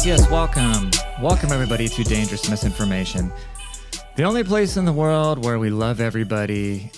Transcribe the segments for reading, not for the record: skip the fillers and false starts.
Yes, welcome. Welcome, everybody, to Dangerous Misinformation. The only place in the world where we love everybody.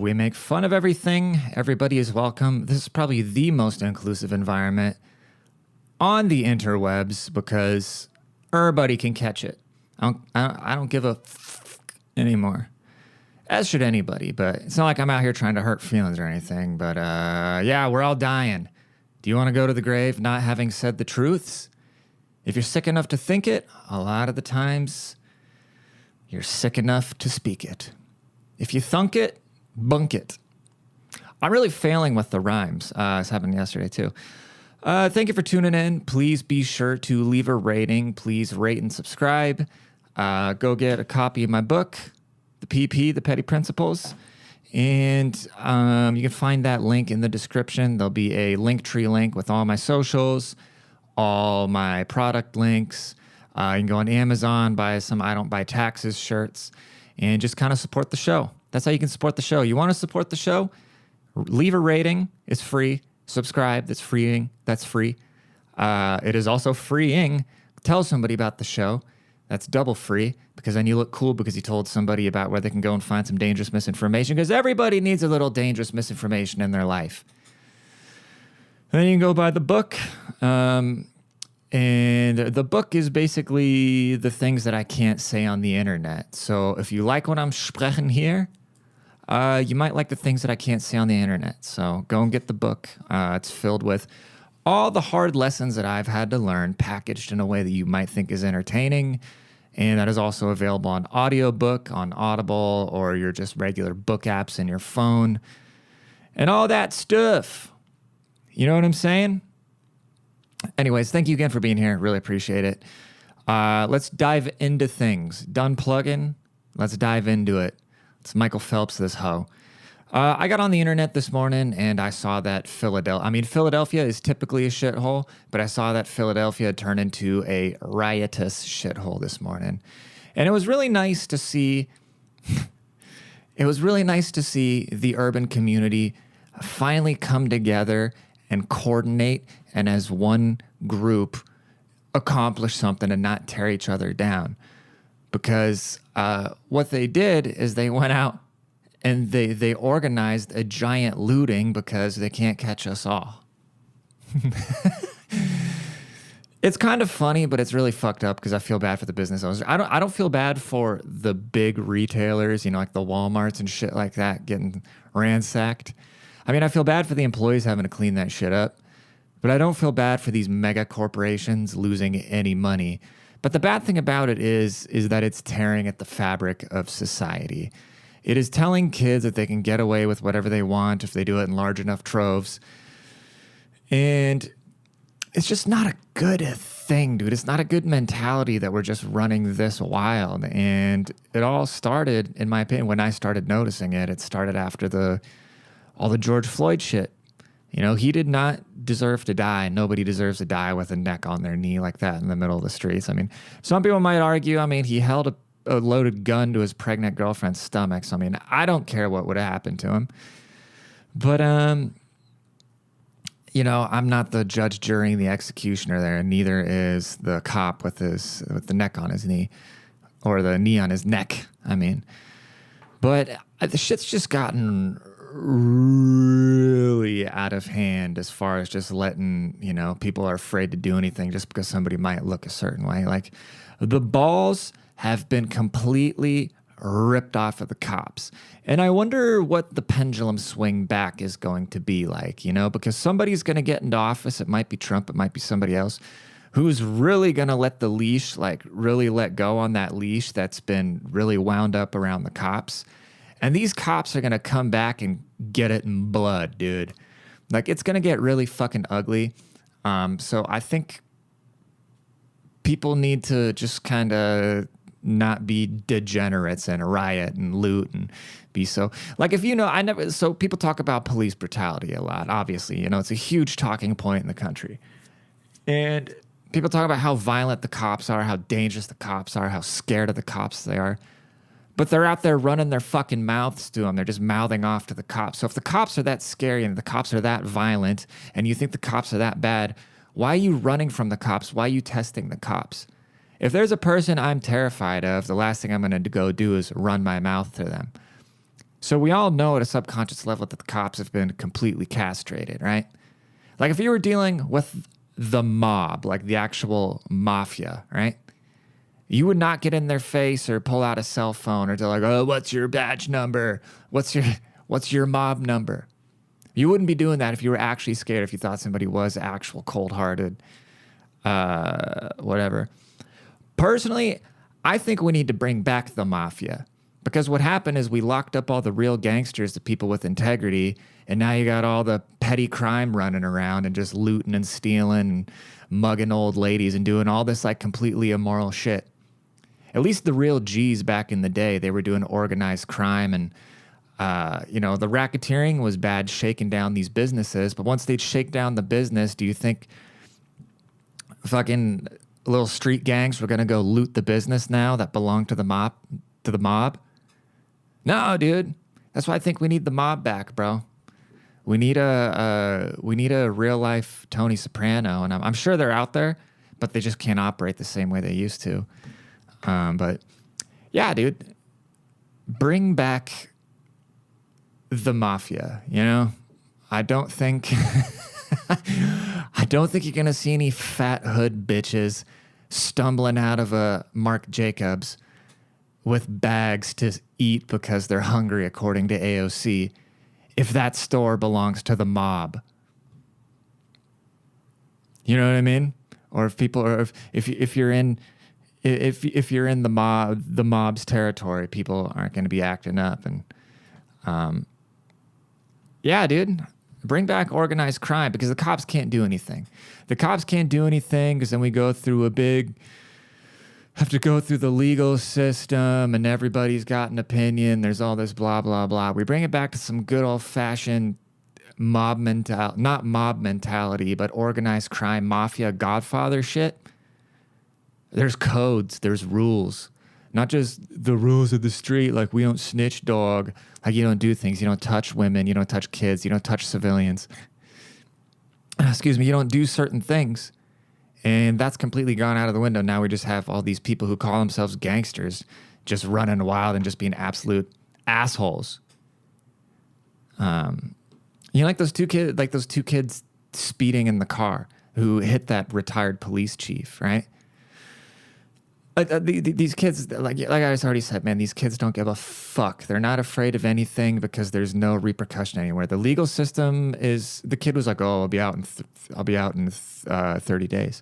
We make fun of everything. Everybody is welcome. This is probably the most inclusive environment on the interwebs because everybody can catch it. I don't give a anymore. As should anybody, but it's not like I'm out here trying to hurt feelings or anything. But yeah, we're all dying. Do you want to go to the grave not having said the truths? If you're sick enough to think it, a lot of the times you're sick enough to speak it. If you thunk it, bunk it. I'm really failing with the rhymes. This happened yesterday too. Thank you for tuning in. Please be sure to leave a rating. Please rate and subscribe. Go get a copy of my book, The PP, The Petty Principles. And you can find that link in the description. There'll be a Linktree link with all my socials, all my product links. You can go on Amazon, buy some I Don't Buy Taxes shirts, and just kind of support the show. That's how you can support the show. You want to support the show? Leave a rating. It's free. Subscribe. That's freeing. That's free. It is also freeing. Tell somebody about the show. That's double free because then you look cool because you told somebody about where they can go and find some dangerous misinformation because everybody needs a little dangerous misinformation in their life. Then you can go buy the book. And the book is basically the things that I can't say on the internet. So if you like what I'm sprechen here, you might like the things that I can't say on the internet. So go and get the book. It's filled with all the hard lessons that I've had to learn, packaged in a way that you might think is entertaining. And that is also available on audiobook, on Audible, or your just regular book apps in your phone. And all that stuff. You know what I'm saying? Anyways, thank you again for being here. Really appreciate it. Let's dive into things. Done plugging. Let's dive into it. It's Michael Phelps, this hoe. I got on the internet this morning and I saw that Philadelphia is typically a shithole, but I saw that Philadelphia turn into a riotous shithole this morning. And it was really nice to see, the urban community finally come together and coordinate and as one group accomplish something and not tear each other down. Because what they did is they went out and they organized a giant looting because they can't catch us all. It's kind of funny, but it's really fucked up because I feel bad for the business owners. I don't feel bad for the big retailers, like the Walmarts and shit like that getting ransacked. I mean, I feel bad for the employees having to clean that shit up, but I don't feel bad for these mega corporations losing any money. But the bad thing about it is that it's tearing at the fabric of society. It is telling kids that they can get away with whatever they want if they do it in large enough troves. And it's just not a good thing, dude. It's not a good mentality that we're just running this wild. And it all started, in my opinion, when I started noticing it. It started after all the George Floyd shit. He did not deserve to die. Nobody deserves to die with a neck on their knee like that in the middle of the streets. I mean, some people might argue, he held a loaded gun to his pregnant girlfriend's stomach. So, I don't care what would have happened to him. But, I'm not the judge, jury, and the executioner there, and neither is the cop with the neck on his knee or the knee on his neck. But the shit's just gotten really out of hand as far as just letting, people are afraid to do anything just because somebody might look a certain way. Like the balls have been completely ripped off of the cops. And I wonder what the pendulum swing back is going to be like, because somebody's going to get into office. It might be Trump. It might be somebody else who's really going to let the leash, really let go on that leash that's been really wound up around the cops. And these cops are going to come back and get it in blood, dude. It's going to get really fucking ugly. So I think people need to just kind of not be degenerates and riot and loot and be so. So people talk about police brutality a lot, obviously. It's a huge talking point in the country. And people talk about how violent the cops are, how dangerous the cops are, how scared of the cops they are. But they're out there running their fucking mouths to them. They're just mouthing off to the cops. So if the cops are that scary and the cops are that violent and you think the cops are that bad, Why are you running from the cops? Why are you testing the cops? If there's a person I'm terrified of, the last thing I'm going to go do is run my mouth to them. So we all know at a subconscious level that the cops have been completely castrated, right? Like if you were dealing with the mob, like the actual mafia, right? You would not get in their face or pull out a cell phone or tell like, oh, what's your badge number? What's your mob number? You wouldn't be doing that if you were actually scared, if you thought somebody was actual cold-hearted, whatever. Personally, I think we need to bring back the mafia because what happened is we locked up all the real gangsters, the people with integrity, and now you got all the petty crime running around and just looting and stealing and mugging old ladies and doing all this like completely immoral shit. At least the real G's back in the day, they were doing organized crime and the racketeering was bad, shaking down these businesses. But once they'd shake down the business, do you think fucking little street gangs were gonna go loot the business now that belonged to the mob? No, dude. That's why I think we need the mob back, bro. We need a real life Tony Soprano, and I'm sure they're out there, but they just can't operate the same way they used to. But yeah, dude, bring back the mafia, you know? I don't think you're gonna see any fat hood bitches stumbling out of a Marc Jacobs with bags to eat because they're hungry, according to AOC, if that store belongs to the mob. You know what I mean? Or if people are if you're in the mob's territory, people aren't going to be acting up. And yeah, dude, bring back organized crime because the cops can't do anything. The cops can't do anything because then we have to go through the legal system and everybody's got an opinion. There's all this blah, blah, blah. We bring it back to some good old fashioned not mob mentality, but organized crime, mafia, Godfather shit. There's codes, there's rules, not just the rules of the street. Like we don't snitch, dog. Like you don't do things. You don't touch women. You don't touch kids. You don't touch civilians. Excuse me. You don't do certain things. And that's completely gone out of the window. Now we just have all these people who call themselves gangsters just running wild and just being absolute assholes. Like those two kids speeding in the car who hit that retired police chief, right? These kids, like I already said, man, these kids don't give a fuck. They're not afraid of anything because there's no repercussion anywhere. The legal system is. The kid was like, "Oh, I'll be out in 30 days."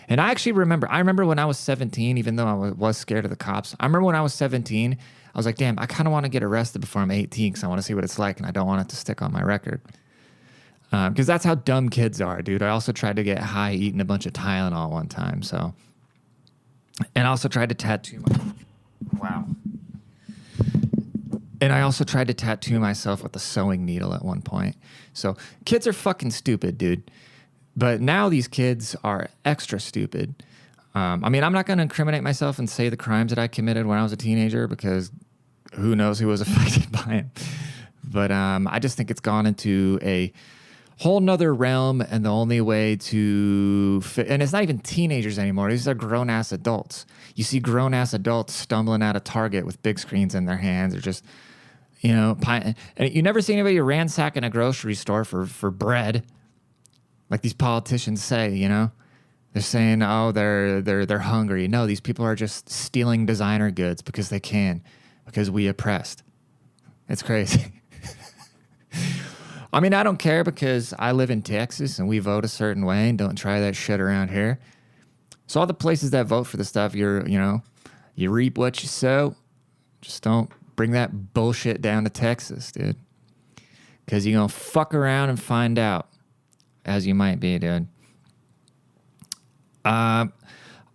And I actually remember. I remember when I was 17, even though I was scared of the cops. I remember when I was 17, I was like, "Damn, I kind of want to get arrested before I'm 18 because I want to see what it's like, and I don't want it to stick on my record." Because that's how dumb kids are, dude. I also tried to get high eating a bunch of Tylenol one time, so. And I also tried to tattoo myself with a sewing needle at one point. So kids are fucking stupid, dude. But now these kids are extra stupid. I'm not going to incriminate myself and say the crimes that I committed when I was a teenager because who knows who was affected by it. But I just think it's gone into a whole nother realm, and the only way to and it's not even teenagers anymore. These are grown-ass adults. You see grown-ass adults stumbling out of Target with big screens in their hands, or just, and you never see anybody ransacking a grocery store for bread, like these politicians say. They're saying, oh, they're hungry. No, these people are just stealing designer goods because they can, because we oppressed. It's crazy. I don't care because I live in Texas and we vote a certain way and don't try that shit around here. So all the places that vote for the stuff, you reap what you sow. Just don't bring that bullshit down to Texas, dude. Because you're going to fuck around and find out, as you might be, dude. I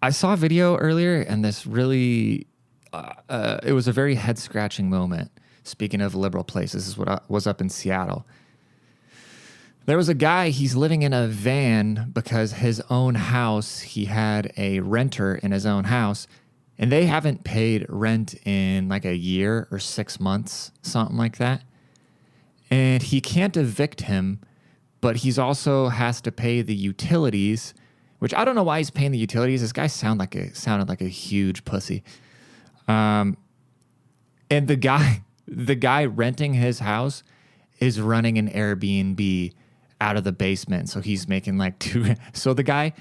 saw a video earlier and this really, it was a very head-scratching moment. Speaking of liberal places, this is what was up in Seattle. There was a guy, he's living in a van because his own house, he had a renter in his own house, and they haven't paid rent in like a year or 6 months, something like that. And he can't evict him but he's also has to pay the utilities, which I don't know why he's paying the utilities. This guy sounded like a huge pussy. And the guy renting his house is running an Airbnb out of the basement. So he's making like so the guy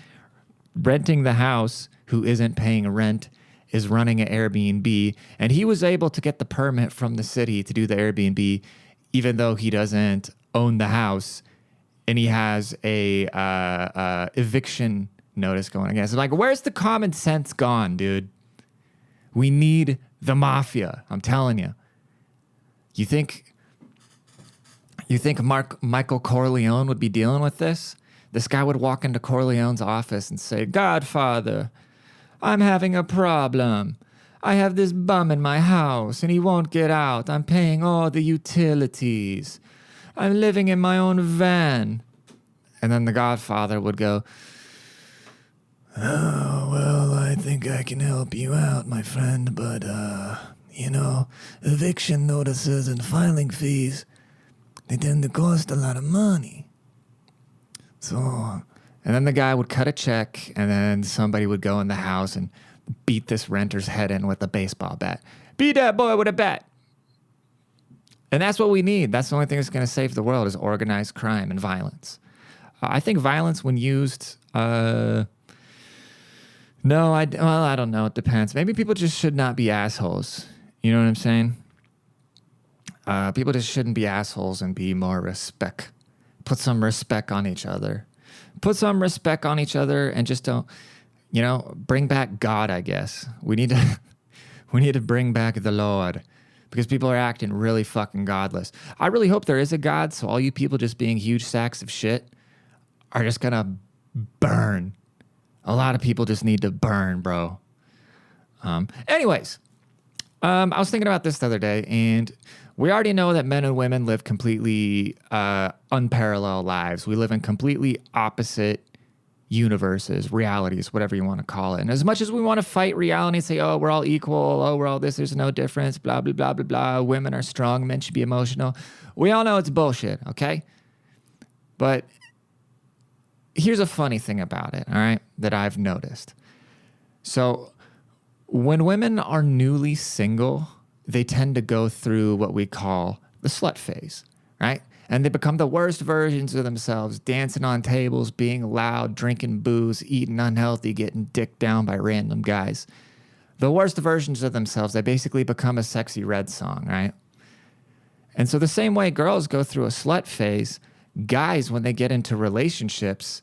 renting the house who isn't paying rent is running an Airbnb, and he was able to get the permit from the city to do the Airbnb, even though he doesn't own the house, and he has a eviction notice going against him. Like, where's the common sense gone, dude? We need the mafia. I'm telling you. You think Michael Corleone would be dealing with this? This guy would walk into Corleone's office and say, "Godfather, I'm having a problem. I have this bum in my house and he won't get out. I'm paying all the utilities. I'm living in my own van." And then the Godfather would go, "Oh, well, I think I can help you out, my friend, but, eviction notices and filing fees, they tend to cost a lot of money. So," and then the guy would cut a check, and then somebody would go in the house and beat this renter's head in with a baseball bat. "Beat that boy with a bat." And that's what we need. That's the only thing that's going to save the world is organized crime and violence. I think violence when used, I don't know. It depends. Maybe people just should not be assholes. You know what I'm saying? People just shouldn't be assholes and be more respect. Put some respect on each other. Put some respect on each other and just don't, bring back God, I guess. We need to bring back the Lord because people are acting really fucking godless. I really hope there is a God, so all you people just being huge sacks of shit are just gonna burn. A lot of people just need to burn, bro. Anyways, I was thinking about this the other day, and we already know that men and women live completely unparalleled lives. We live in completely opposite universes, realities, whatever you want to call it. And as much as we want to fight reality and say, oh, we're all equal, oh, we're all this, there's no difference, blah, blah, blah, blah, blah, women are strong, men should be emotional. We all know it's bullshit, okay? But here's a funny thing about it, all right, that I've noticed. So when women are newly single, they tend to go through what we call the slut phase, right? And they become the worst versions of themselves, dancing on tables, being loud, drinking booze, eating unhealthy, getting dicked down by random guys. The worst versions of themselves, they basically become a Sexy Red song, right? And so the same way girls go through a slut phase, guys, when they get into relationships,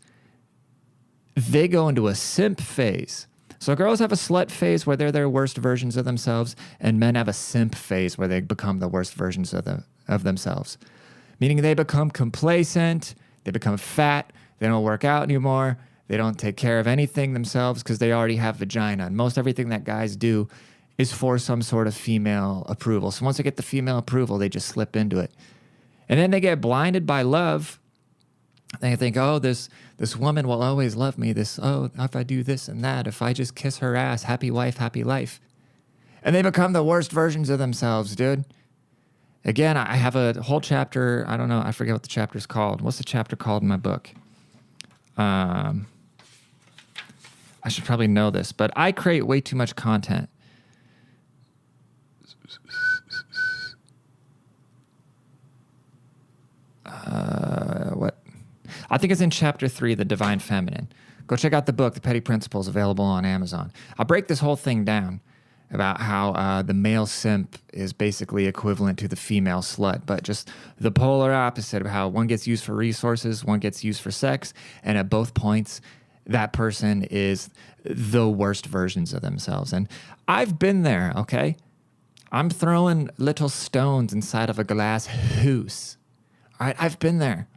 they go into a simp phase. So girls have a slut phase where they're their worst versions of themselves, and men have a simp phase where they become the worst versions of themselves. Meaning they become complacent, they become fat, they don't work out anymore, they don't take care of anything themselves because they already have vagina. And most everything that guys do is for some sort of female approval. So once they get the female approval, they just slip into it. And then they get blinded by love. They think, oh, this woman will always love me. If I do this and that, if I just kiss her ass, happy wife, happy life. And they become the worst versions of themselves, dude. Again, I have a whole chapter. I don't know. I forget what the chapter's called. What's the chapter called in my book? I should probably know this, but I create way too much content. What? I think it's in chapter 3, The Divine Feminine. Go check out the book, The Petty Principles, available on Amazon. I'll break this whole thing down about how the male simp is basically equivalent to the female slut, but just the polar opposite of how one gets used for resources, one gets used for sex, and at both points, that person is the worst versions of themselves. And I've been there, okay? I'm throwing little stones inside of a glass house. All right, I've been there.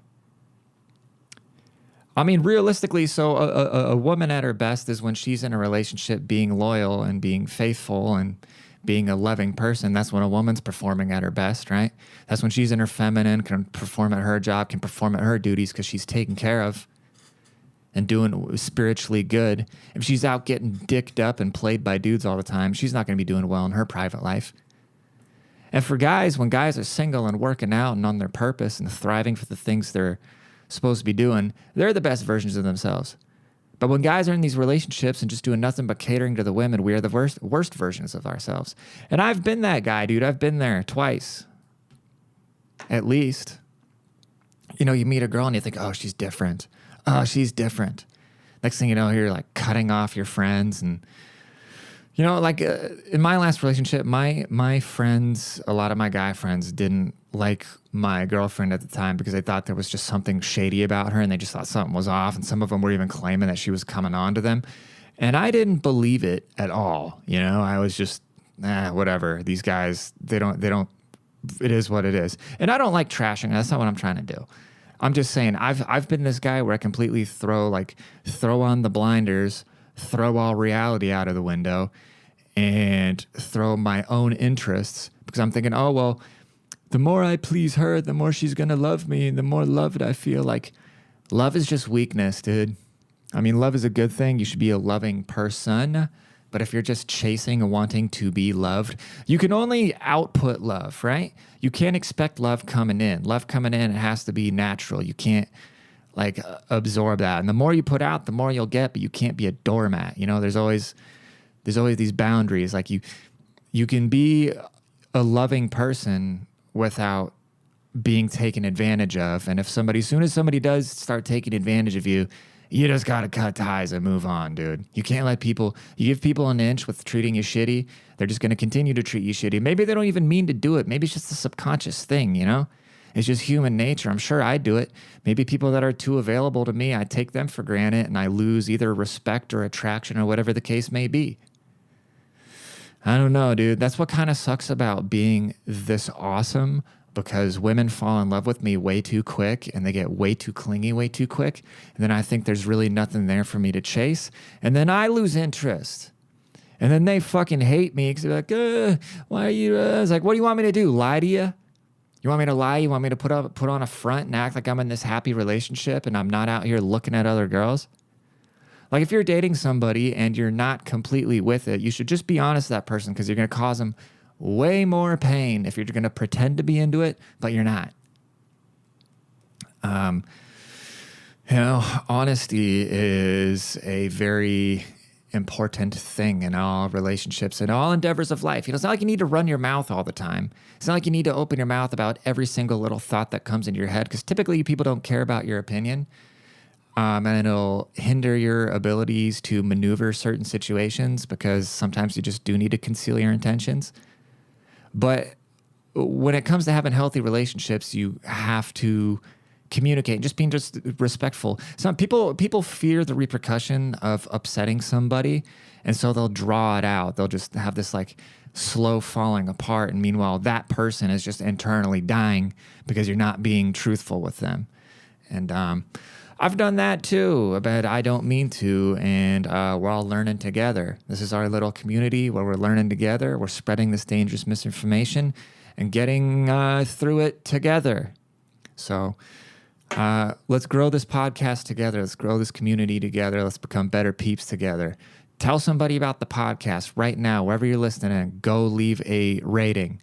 I mean, realistically, so a woman at her best is when she's in a relationship being loyal and being faithful and being a loving person. That's when a woman's performing at her best, right? That's when she's in her feminine, can perform at her job, can perform at her duties because she's taken care of and doing spiritually good. If she's out getting dicked up and played by dudes all the time, she's not going to be doing well in her private life. And for guys, when guys are single and working out and on their purpose and thriving for the things they're supposed to be doing, they're the best versions of themselves. But when guys are in these relationships and just doing nothing but catering to the women, we are the worst versions of ourselves. And I've been that guy, dude. I've been there twice, at least. You know, you meet a girl and you think, oh, she's different. Oh, she's different. Next thing you know, you're like cutting off your friends. And, you know, like in my last relationship, my friends, a lot of my guy friends didn't like my girlfriend at the time because they thought there was just something shady about her and they just thought something was off. And some of them were even claiming that she was coming on to them. And I didn't believe it at all. You know, I was just, whatever. These guys, they don't, it is what it is. And I don't like trashing. That's not what I'm trying to do. I'm just saying I've been this guy where I completely throw on the blinders, throw all reality out of the window and throw my own interests because I'm thinking, oh, well, the more I please her, the more she's going to love me, and the more loved I feel. Like, love is just weakness, dude. I mean, love is a good thing. You should be a loving person. But if you're just chasing and wanting to be loved, you can only output love, right? You can't expect love coming in. Love coming in, it has to be natural. You can't, absorb that. And the more you put out, the more you'll get, but you can't be a doormat. You know, there's always these boundaries. Like, you can be a loving person without being taken advantage of. And as soon as somebody does start taking advantage of you, you just got to cut ties and move on, dude. You can't you give people an inch with treating you shitty, they're just going to continue to treat you shitty. Maybe they don't even mean to do it. Maybe it's just a subconscious thing, you know? It's just human nature. I'm sure I do it. Maybe people that are too available to me, I take them for granted and I lose either respect or attraction or whatever the case may be. I don't know, dude. That's what kind of sucks about being this awesome, because women fall in love with me way too quick and they get way too clingy way too quick. And then I think there's really nothing there for me to chase. And then I lose interest. And then they fucking hate me because they're like, why are you? It's like, what do you want me to do? Lie to you? You want me to lie? You want me to put on a front and act like I'm in this happy relationship and I'm not out here looking at other girls? Like, if you're dating somebody and you're not completely with it, you should just be honest with that person, because you're going to cause them way more pain if you're going to pretend to be into it, but you're not. You know, honesty is a very important thing in all relationships and all endeavors of life. You know, it's not like you need to run your mouth all the time. It's not like you need to open your mouth about every single little thought that comes into your head, because typically people don't care about your opinion. And it'll hinder your abilities to maneuver certain situations, because sometimes you just do need to conceal your intentions. But when it comes to having healthy relationships, you have to communicate, just being just respectful. Some people fear the repercussion of upsetting somebody, and so they'll draw it out. They'll just have this like slow falling apart, and meanwhile that person is just internally dying because you're not being truthful with them. And I've done that too, but I don't mean to, and we're all learning together. This is our little community where we're learning together. We're spreading this dangerous misinformation and getting through it together. So let's grow this podcast together. Let's grow this community together. Let's become better peeps together. Tell somebody about the podcast right now, wherever you're listening, and go leave a rating.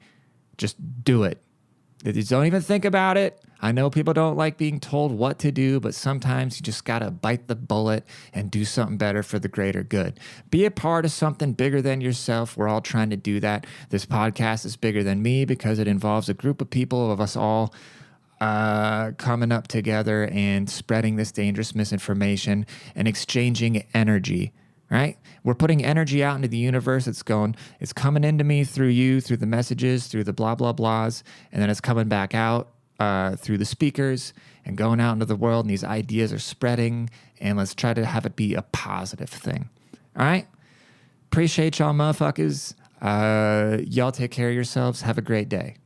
Just do it. Just don't even think about it. I know people don't like being told what to do, but sometimes you just got to bite the bullet and do something better for the greater good. Be a part of something bigger than yourself. We're all trying to do that. This podcast is bigger than me because it involves a group of people, of us all coming up together and spreading this dangerous misinformation and exchanging energy, right? We're putting energy out into the universe. It's coming into me through you, through the messages, through the blah, blah, blahs, and then it's coming back out through the speakers and going out into the world, and these ideas are spreading, and let's try to have it be a positive thing. All right? Appreciate y'all motherfuckers. Y'all take care of yourselves. Have a great day.